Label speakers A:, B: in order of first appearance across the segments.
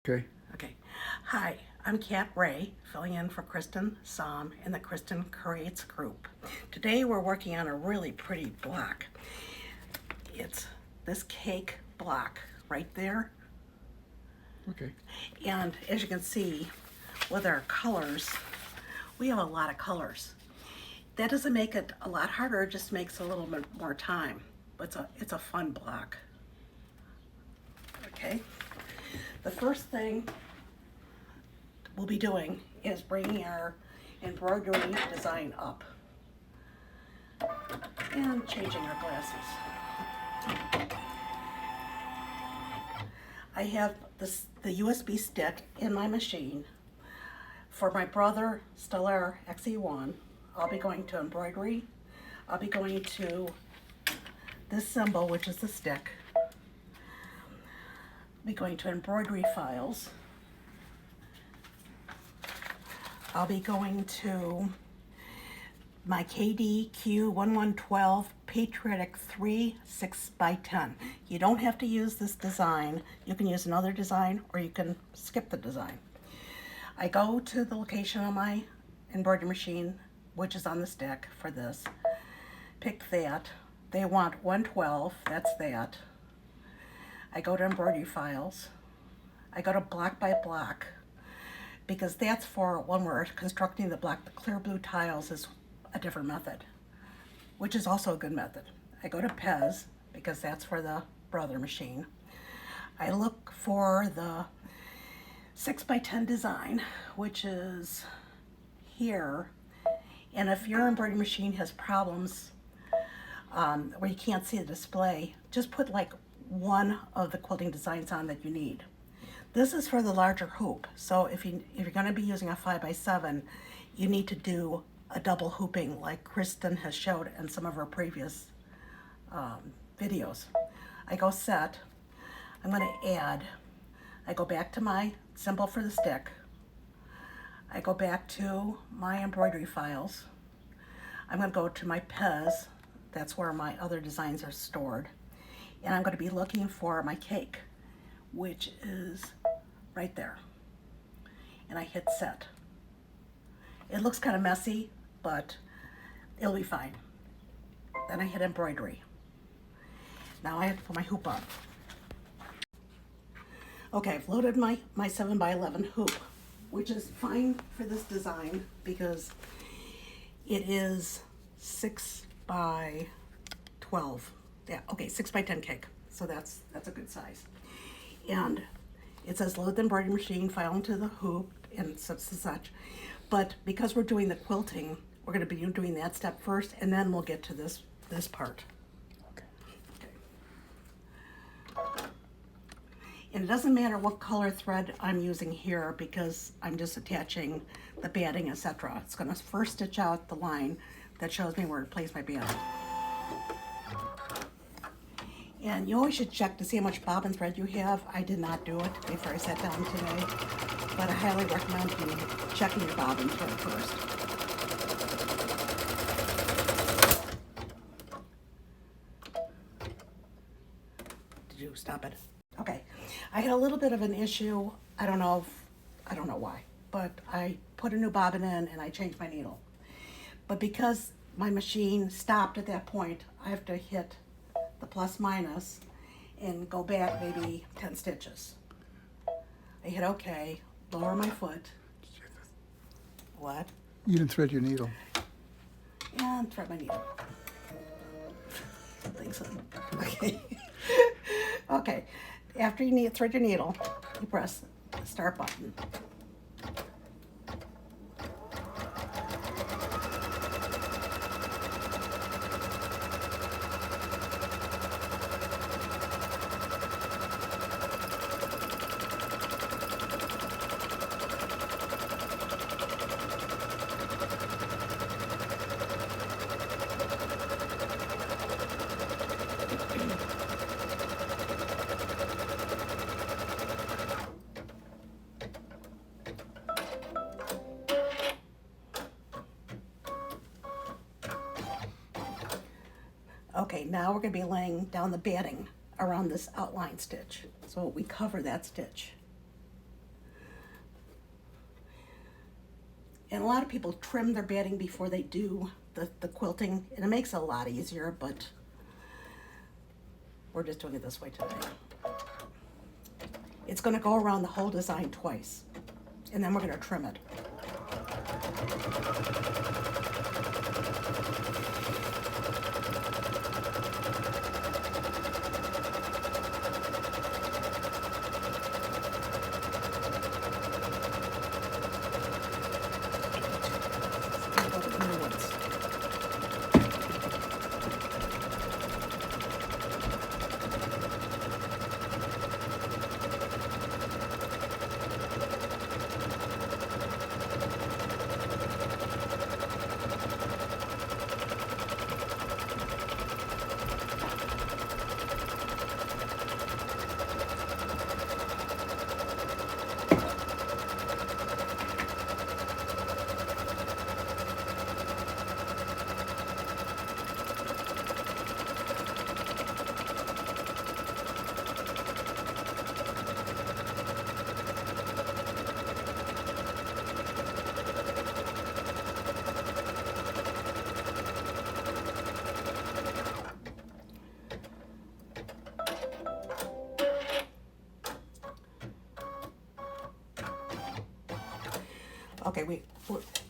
A: Okay.
B: Okay. Hi, I'm Kat Ray, filling in for Kristen Som in the Kristen Creates group. Today we're working on a really pretty block. It's this cake block right there.
A: Okay.
B: And as you can see, with our colors, we have a lot of colors. That doesn't make it a lot harder, it just makes a little bit more time. But it's a fun block. Okay. The first thing we'll be doing is bringing our embroidery design up and changing our glasses. I have the USB stick in my machine. For my brother Stellar XE1, I'll be going to embroidery. I'll be going to this symbol, which is the stick. I'll be going to embroidery files. I'll be going to my KDQ1112 Patriotic 3 6x10. You don't have to use this design. You can use another design or you can skip the design. I go to the location on my embroidery machine, which is on the stick for this. Pick that. They want 112, that's that. I go to embroidery files. I go to block by block, because that's for when we're constructing the block. The clear blue tiles is a different method, which is also a good method. I go to Pez, because that's for the brother machine. I look for the 6x10 design, which is here. And if your embroidery machine has problems where you can't see the display, just put like one of the quilting designs on that you need. This is for the larger hoop, so if you're going to be using a 5x7, you need to do a double hooping like Kristen has showed in some of her previous videos. I go set. I'm going to add. I go back to my symbol for the stick. I go back to my embroidery files. I'm going to go to my Pez. That's where my other designs are stored. And I'm going to be looking for my cake, which is right there. And I hit set. It looks kind of messy, but it'll be fine. Then I hit embroidery. Now I have to put my hoop on. Okay, I've loaded my 7x11 hoop, which is fine for this design because it is 6x12. Yeah, okay, 6x10 cake. So that's a good size. And it says load the embroidery machine, file into the hoop, and such and such. But because we're doing the quilting, we're going to be doing that step first, and then we'll get to this part. Okay. And it doesn't matter what color thread I'm using here because I'm just attaching the batting, etc. It's going to first stitch out the line that shows me where to place my batting. And you always should check to see how much bobbin thread you have. I did not do it before I sat down today, but I highly recommend you checking your bobbin thread first. Did you stop it? Okay. I had a little bit of an issue. I don't know why, but I put a new bobbin in and I changed my needle. But because my machine stopped at that point, I have to hit the plus minus and go back maybe 10 stitches. I hit OK, lower my foot. What?
A: You didn't thread your needle.
B: And thread my needle. I think so. Okay. Okay. After you thread your needle, you press the start button. Okay, now we're going to be laying down the batting around this outline stitch. So we cover that stitch. And a lot of people trim their batting before they do the quilting, and it makes it a lot easier, but we're just doing it this way today. It's going to go around the whole design twice, and then we're going to trim it. Okay,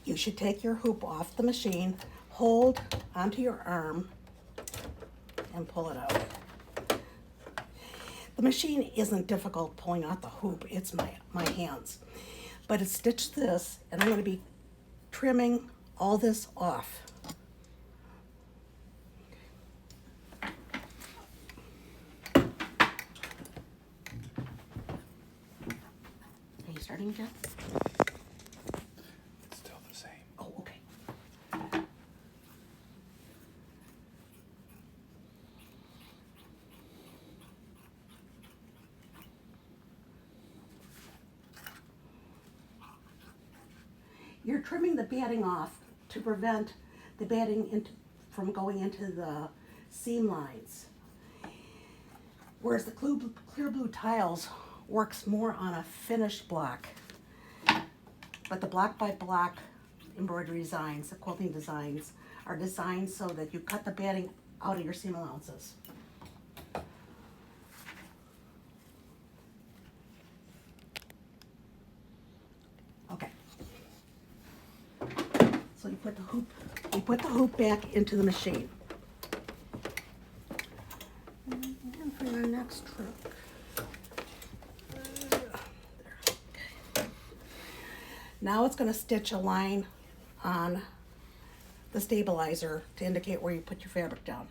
B: you should take your hoop off the machine, hold onto your arm, and pull it out. The machine isn't difficult pulling out the hoop, it's my hands. But it's stitched this, and I'm going to be trimming all this off. Are you starting, Jeff?
A: It's still the same.
B: Oh, okay. You're trimming the batting off to prevent the batting from going into the seam lines. Whereas the clear blue tiles works more on a finished block. But the block by block embroidery designs, the quilting designs, are designed so that you cut the batting out of your seam allowances. Okay. So you put the hoop back into the machine. And for your next trick. Now it's going to stitch a line on the stabilizer to indicate where you put your fabric down.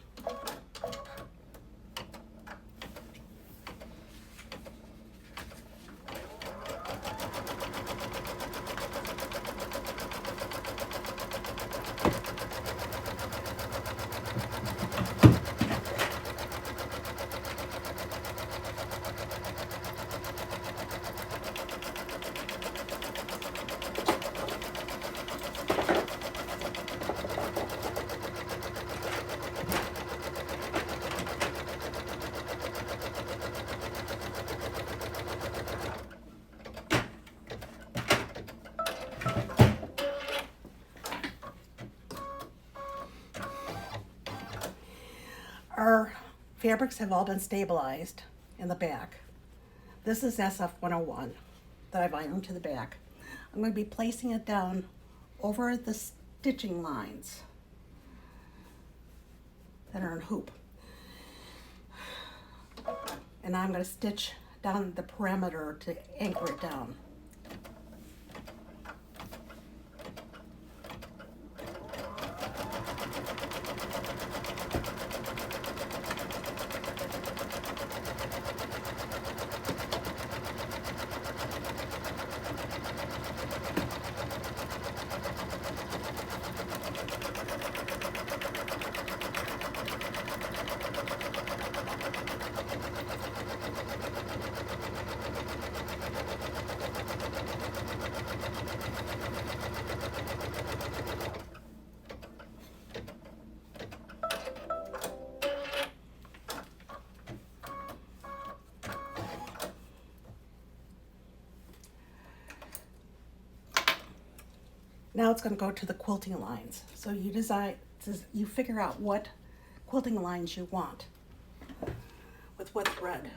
B: Our fabrics have all been stabilized in the back. This is SF101 that I've ironed to the back. I'm going to be placing it down over the stitching lines that are in hoop. And I'm going to stitch down the perimeter to anchor it down. Now it's going to go to the quilting lines. So you figure out what quilting lines you want with what thread.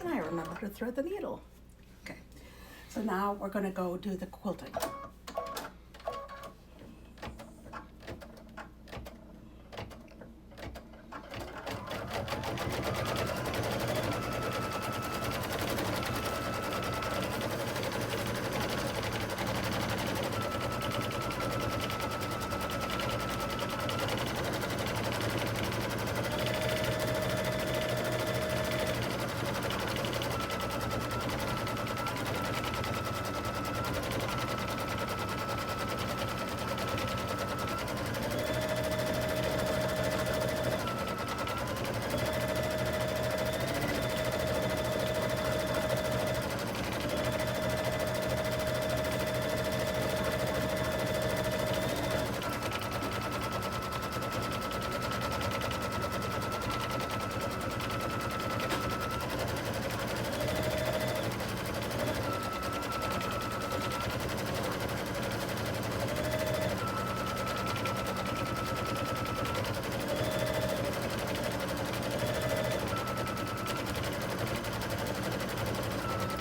B: And I remember to thread the needle. Okay, so now we're going to go do the quilting.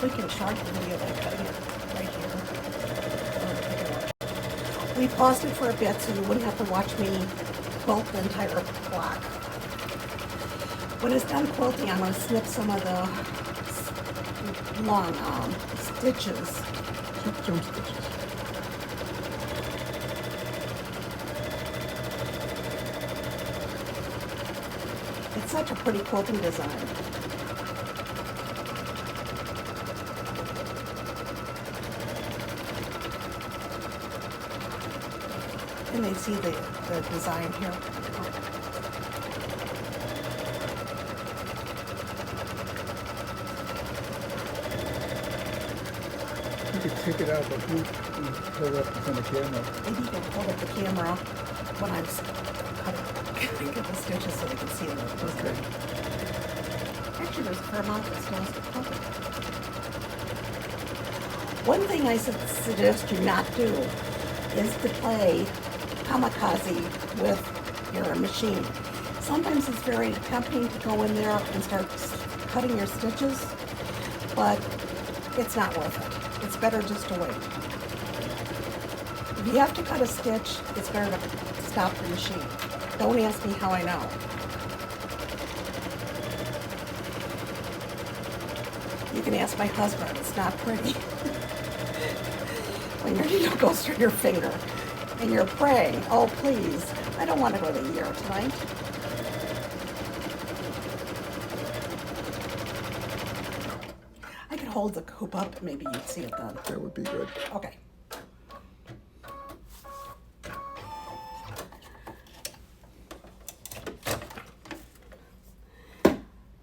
B: We can short the video by cutting it right here. We paused it for a bit so you wouldn't have to watch me quilt the entire block. When it's done quilting, I'm going to snip some of the long stitches.
A: Jump stitches.
B: It's such a pretty quilting design. Can they see the design here?
A: You could take it out, but you hold it up in front of the camera.
B: Maybe you can hold up the camera when I'm cutting the stitches so they can see them.
A: Okay.
B: Actually, there's a fair amount that still has to cover. One thing I suggest you not do is to play kamikaze with your machine. Sometimes it's very tempting to go in there and start cutting your stitches, but it's not worth it. It's better just to wait. If you have to cut a stitch, it's better to stop the machine. Don't ask me how I know. You can ask my husband, it's not pretty. When your needle goes through your finger and you're praying, oh please, I don't want to go to the ER tonight. I could hold the hoop up and maybe you'd see it then.
A: That would be good.
B: Okay.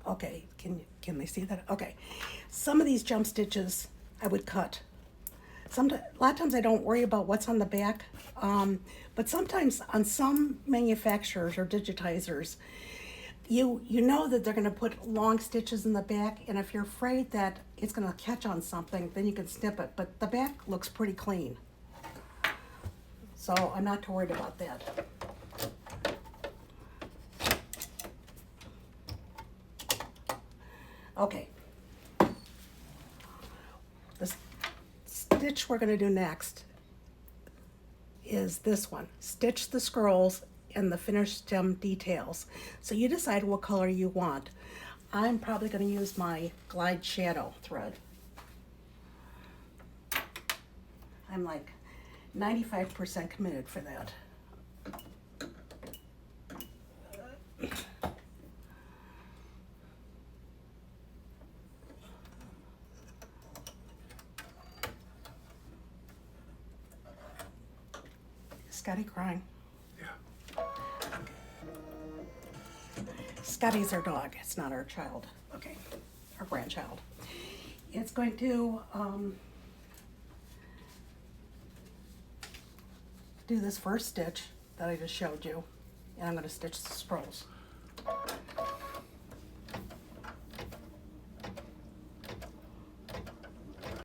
B: Okay, can they see that? Okay. Some of these jump stitches I would cut. A lot of times I don't worry about what's on the back, but sometimes on some manufacturers or digitizers, you know that they're going to put long stitches in the back, and if you're afraid that it's going to catch on something, then you can snip it, but the back looks pretty clean. So I'm not too worried about that. Okay. The stitch we're going to do next is this one. Stitch the scrolls and the finished stem details. So you decide what color you want. I'm probably going to use my Glide Shadow thread. I'm like 95% committed for that. Scotty crying?
A: Yeah.
B: Scotty's our dog, it's not our child. Okay, her grandchild. It's going to do this first stitch that I just showed you, and I'm going to stitch the scrolls.